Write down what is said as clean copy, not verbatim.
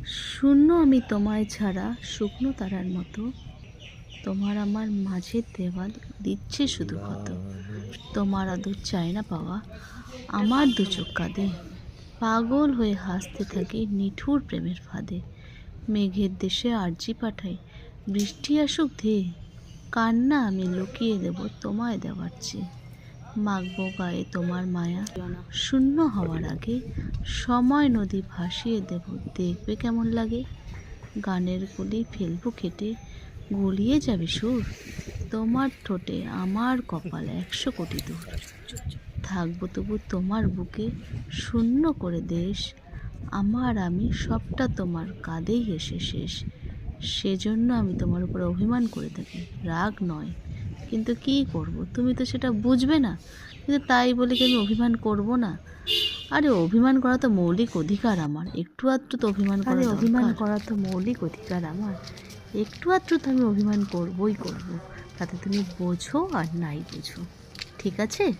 শূন্য আমি তোমায় ছাড়া শুকনো তারার মতো, তোমার আমার মাঝের দেওয়াল দিচ্ছে শুধু ক্ষত। তোমার আদর চায় না পাওয়া, আমার দু চোখ কাঁদে, পাগল হয়ে হাসতে থাকি নিঠুর প্রেমের ফাঁদে। মেঘের দেশে আর্জি পাঠাই, বৃষ্টি আসুক ধেয়ে, কান্না আমি লুকিয়ে দেব তোমায় দেওয়ার চেয়ে। মাখবো গায়ে তোমার মায়া শূন্য হওয়ার আগে, সময় নদী ভাসিয়ে দেব দেখবে কেমন লাগে। গানের কলি ফেলবো কেটে, গলিয়ে যাবে সুর, তোমার ঠোঁটে আমার কপাল 100 কোটি দূর। থাকবো তবু তোমার বুকে শূন্য করে দেশ, আমার আমি সবটা তোমার কাঁধেই এসে শেষ। সেজন্য আমি তোমার উপর অভিমান করে থাকি, রাগ নয়। কিন্তু কী করব, তুমি তো সেটা বুঝবে না। কিন্তু তাই বলে কি আমি অভিমান করব না? আরে অভিমান করা তো মৌলিক অধিকার আমার, একটু আধটু তো অভিমান করা দরকার। অভিমান করা তো মৌলিক অধিকার আমার, একটু আধটু তো আমি অভিমান করবই করব, তাতে তুমি বোঝো আর নাই বোঝো। ঠিক আছে?